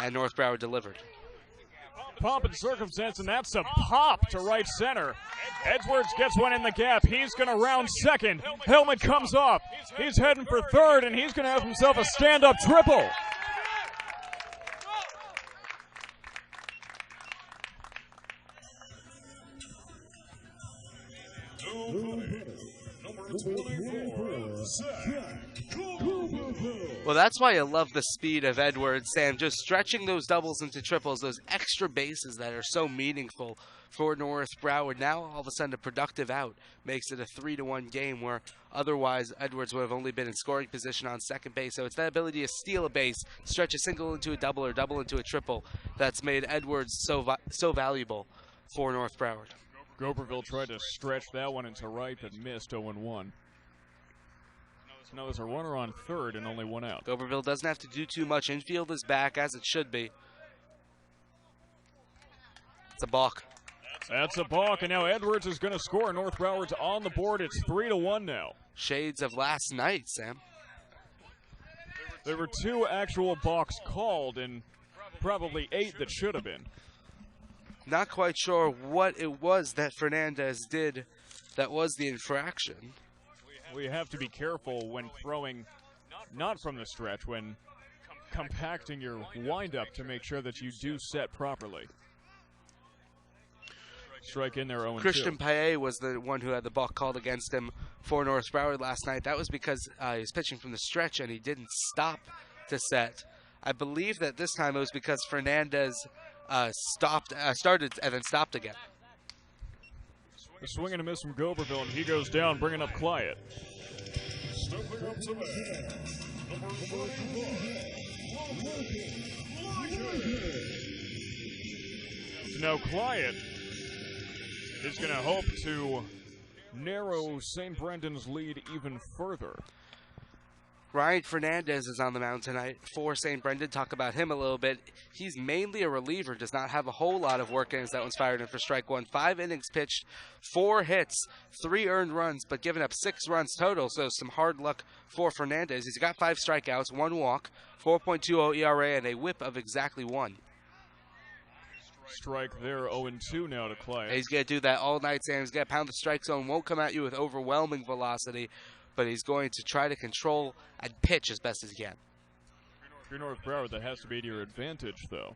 and North Broward delivered. Pump and circumstance, and that's a pop to right center. Edwards gets one in the gap. He's going to round second. Helmet comes off. He's heading for third, and he's going to have himself a stand-up triple. Well, that's why I love the speed of Edwards, Sam. Just stretching those doubles into triples, those extra bases that are so meaningful for North Broward. Now, all of a sudden, a productive out makes it a 3-1 game where otherwise Edwards would have only been in scoring position on second base. So it's that ability to steal a base, stretch a single into a double or double into a triple that's made Edwards so valuable for North Broward. Goberville tried to stretch that one into right, but missed 0-1. Now there's a runner on third and only one out. Goberville doesn't have to do too much. Infield is back, as it should be. It's a balk. That's a balk, and now Edwards is going to score. North Broward's on the board. It's 3-1 now. Shades of last night, Sam. There were 2 actual balks called and probably 8 that should have been. Not quite sure what it was that Fernandez did that was the infraction. We have to be careful when throwing, not from the stretch, when compacting your windup to make sure that you do set properly. Strike in there 0-2. Christian Paye was the one who had the balk called against him for North Broward last night. That was because he was pitching from the stretch and he didn't stop to set. I believe that this time it was because Fernandez started and then stopped again. A swing and a miss from Goberville, and he goes down, bringing up Clyett. Stepping up to bat, number 41, so now Clyett is going to hope to narrow St. Brendan's lead even further. Ryan Fernandez is on the mound tonight for St. Brendan. Talk about him a little bit. He's mainly a reliever, does not have a whole lot of work innings. That one's fired in for strike one. 5 innings pitched, 4 hits, 3 earned runs, but given up 6 runs total, so some hard luck for Fernandez. He's got 5 strikeouts, 1 walk, 4.20 ERA, and a whip of exactly 1. Strike there, 0-2 now to Clyett. He's going to do that all night, Sam. He's going to pound the strike zone, won't come at you with overwhelming velocity, but he's going to try to control and pitch as best as he can. If you're North Broward, that has to be to your advantage, though.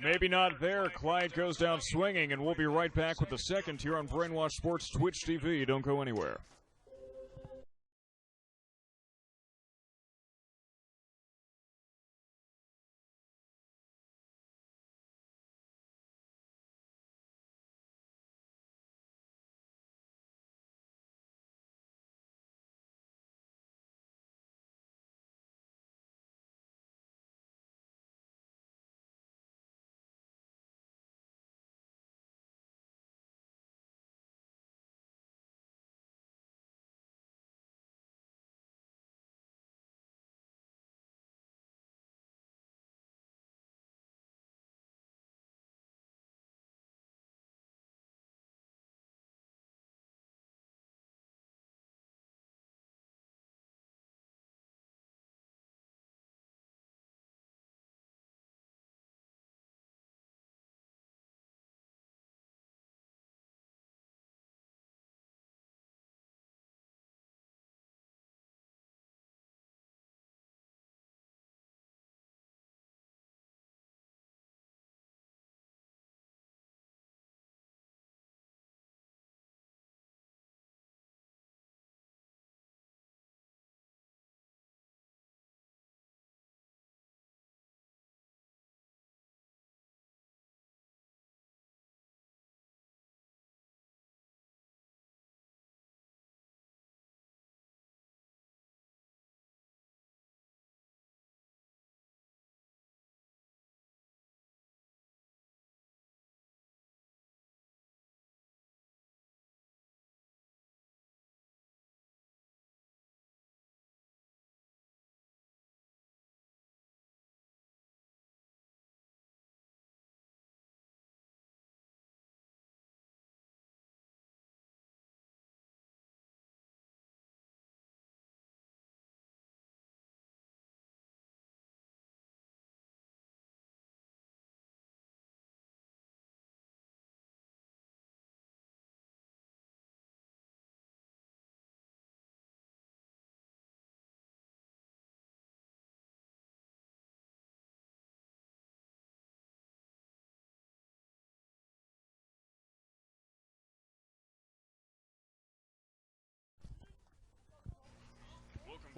Maybe not there. Clyett goes down swinging, and we'll be right back with the second here on Brainwash Sports Twitch TV. Don't go anywhere.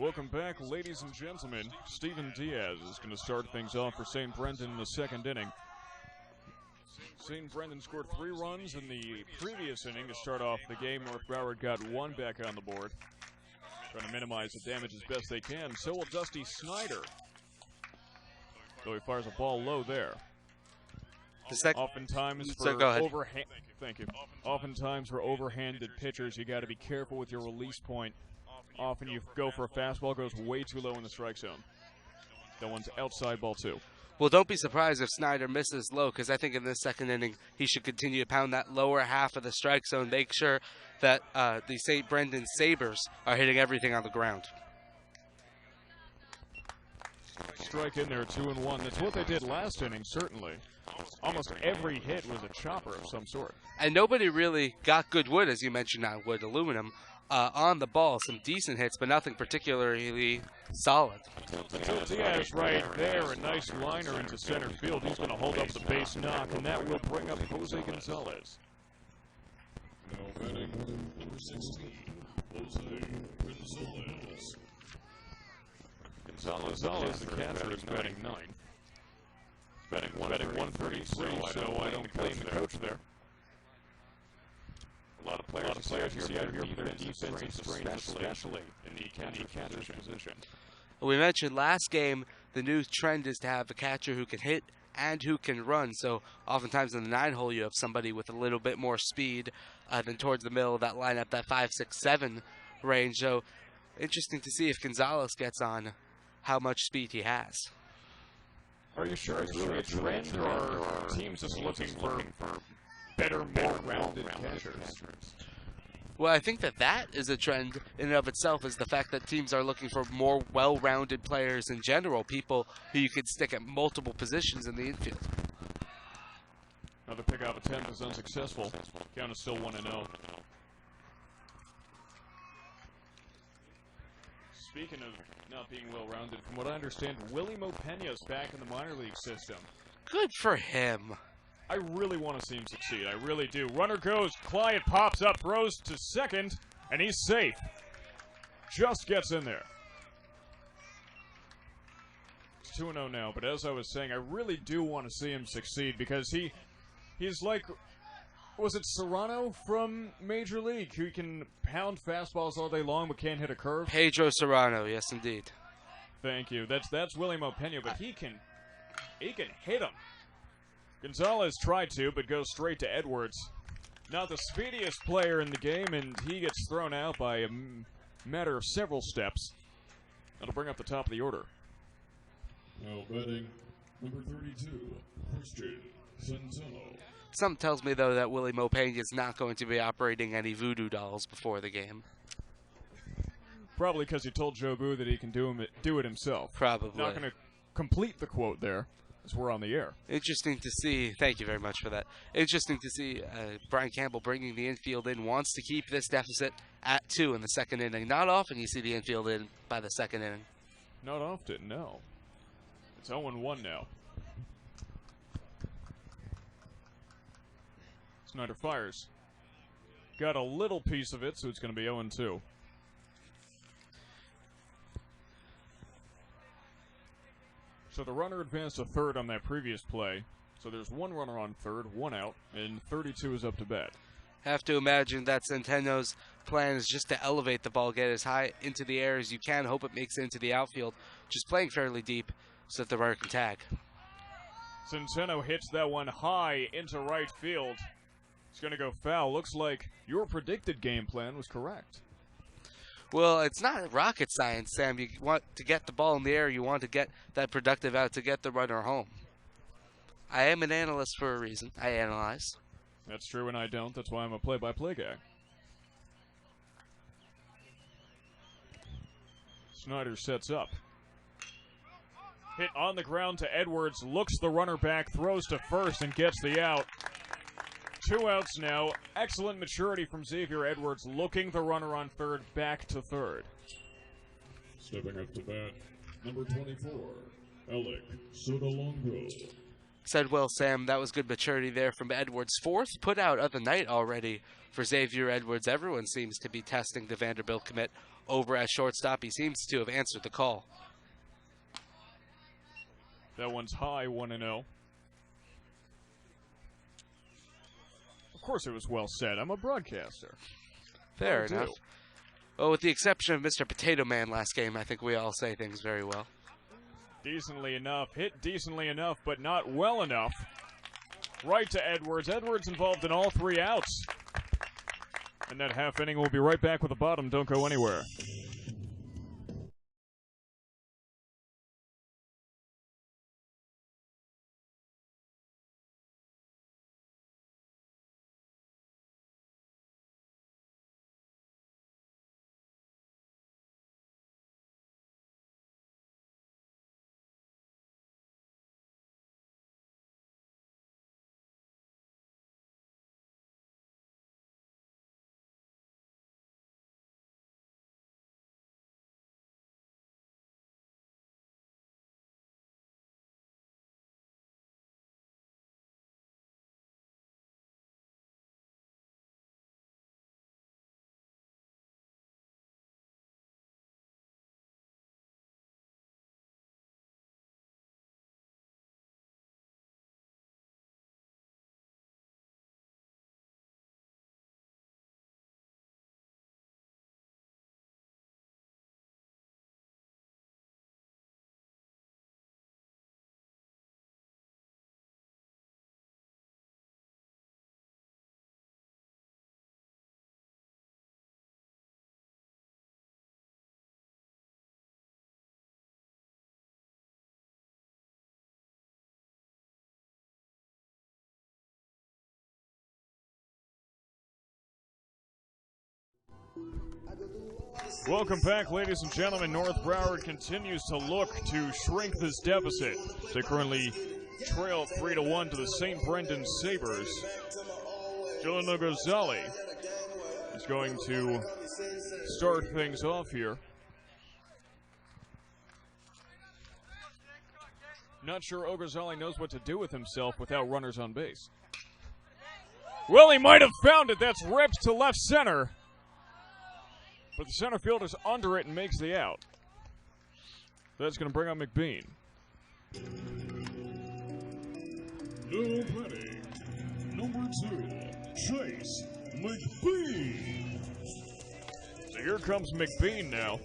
Welcome back, ladies and gentlemen. Steven Diaz is going to start things off for St. Brendan in the second inning. St. Brendan scored 3 runs in the previous inning to start off the game. North Broward got 1 back on the board. Trying to minimize the damage as best they can. So will Dusty Snyder. Though he fires a ball low there. Oftentimes for Oftentimes for overhanded pitchers, you got to be careful with your release point. Often you go for a fastball, goes way too low in the strike zone. That one's outside, ball 2. Well, don't be surprised if Snyder misses low, because I think in this second inning he should continue to pound that lower half of the strike zone, make sure that the St. Brendan Sabres are hitting everything on the ground. Strike in there, 2-1. That's what they did last inning, certainly. Almost every hit was a chopper of some sort. And nobody really got good wood, as you mentioned, on wood aluminum. On the ball, some decent hits, but nothing particularly solid. Diaz right there, a nice liner into center field. He's going to hold up the base knock, and that will bring up Jose Gonzalez. Now batting number 16, Jose Gonzalez. Gonzalez, the catcher, is batting 9. Batting 133, so I don't blame the coach there. A lot of players here have either defensive strength, especially in the catcher's position. We mentioned last game the new trend is to have a catcher who can hit and who can run. So oftentimes in the 9-hole you have somebody with a little bit more speed than towards the middle of that lineup, that 5, 6, 7 range. So interesting to see if Gonzalez gets on how much speed he has. Are you sure it's really a trend, or are teams just looking for better, more rounded catchers? Well, I think that is a trend in and of itself, is the fact that teams are looking for more well-rounded players in general, people who you could stick at multiple positions in the infield. Another pick out of attempt is unsuccessful. Count is still 1-0. Speaking of not being well-rounded, from what I understand, Willie Mopena's back in the minor league system. Good for him. I really want to see him succeed. I really do. Runner goes. Clyde pops up, throws to second, and he's safe. Just gets in there. It's 2-0 now, but as I was saying, I really do want to see him succeed, because he's like, was it Serrano from Major League, who can pound fastballs all day long but can't hit a curve? Pedro Serrano, yes indeed. Thank you. That's Willie Mopena, but he can hit him. Gonzalez tried to, but goes straight to Edwards. Not the speediest player in the game, and he gets thrown out by a matter of several steps. That'll bring up the top of the order. Now batting number 32, Christian Centeno. Something tells me, though, that Willie Mopena is not going to be operating any voodoo dolls before the game. Probably because he told Joe Boo that he can do it himself. Probably. Not going to complete the quote there, as we're on the air. Interesting to see. Thank you very much for that. Interesting to see Brian Campbell bringing the infield in. Wants to keep this deficit at 2 in the second inning. Not often you see the infield in by the second inning. Not often, no. It's 0-1 now. Snyder fires. Got a little piece of it, so it's going to be 0-2. So the runner advanced to third on that previous play. So there's 1 runner on third, 1 out, and 32 is up to bat. Have to imagine that Centeno's plan is just to elevate the ball, get as high into the air as you can, hope it makes it into the outfield, just playing fairly deep so that the runner can tag. Centeno hits that one high into right field. It's going to go foul. Looks like your predicted game plan was correct. Well, it's not rocket science, Sam. You want to get the ball in the air. You want to get that productive out to get the runner home. I am an analyst for a reason. I analyze. That's true, and I don't. That's why I'm a play-by-play guy. Snyder sets up. Hit on the ground to Edwards. Looks the runner back, throws to first, and gets the out. 2 outs now. Excellent maturity from Xavier Edwards, looking the runner on third back to third. Stepping up to bat, number 24, Alec Sotolongo. Said Will Sam. That was good maturity there from Edwards. Fourth put out of the night already for Xavier Edwards. Everyone seems to be testing the Vanderbilt commit over at shortstop. He seems to have answered the call. That one's high, 1-0. Of course it was well said. I'm a broadcaster. Fair enough. Well, with the exception of Mr. Potato Man last game, I think we all say things very well. Decently enough. Hit decently enough, but not well enough. Right to Edwards. Edwards involved in all 3 outs. And that half inning will be right back with the bottom. Don't go anywhere. Welcome back, ladies and gentlemen. North Broward continues to look to shrink this deficit. They currently trail 3-1 to the St. Brendan Sabres. Dylan Ogozali is going to start things off here. Not sure Ogozali knows what to do with himself without runners on base. Well, he might have found it. That's ripped to left center. But the center fielder's under it and makes the out. That's going to bring up McBean. No betting. Number 2, Chase McBean. So here comes McBean now.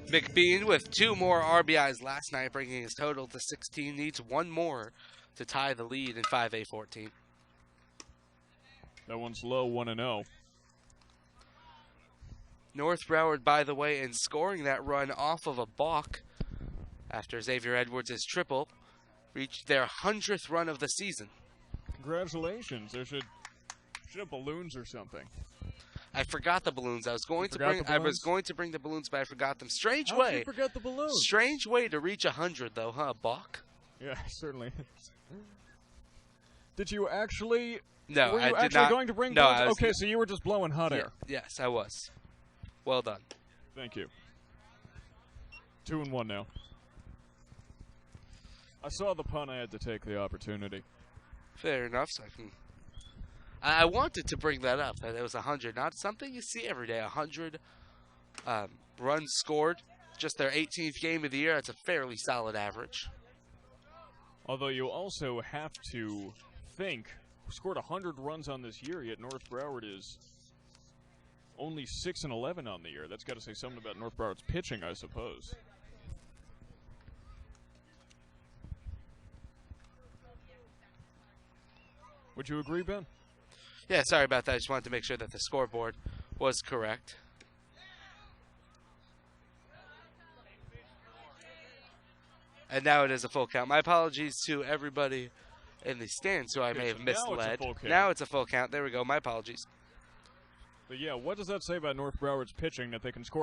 McBean with 2 more RBIs last night, bringing his total to 16. Needs 1 more to tie the lead in 5A14. That one's low, 1-0. North Broward, by the way, in scoring that run off of a balk after Xavier Edwards' triple, reached their 100th run of the season. Congratulations. There should have balloons or something. I forgot the balloons. I was going to bring the balloons, but I forgot them. Strange How'd way. you forget the balloons? Strange way to reach 100, though, huh, balk? Yeah, certainly. Did you actually? No, were you I did actually not. going to bring No, balloons? Okay, so you were just blowing hot air. Yes, I was. Well done. Thank you. 2-1 now. I saw the pun. I had to take the opportunity. Fair enough. So I wanted to bring that up, that it was 100. Not something you see every day. 100 runs scored. Just their 18th game of the year. That's a fairly solid average. Although you also have to think, we scored 100 runs on this year, yet North Broward is only 6-11 on the year. That's got to say something about North Broward's pitching, I suppose. Would you agree, Ben? Yeah, sorry about that. I just wanted to make sure that the scoreboard was correct. And now it is a full count. My apologies to everybody in the stands who I may have misled. Now it's a full count. There we go. My apologies. But yeah, what does that say about North Broward's pitching that they can score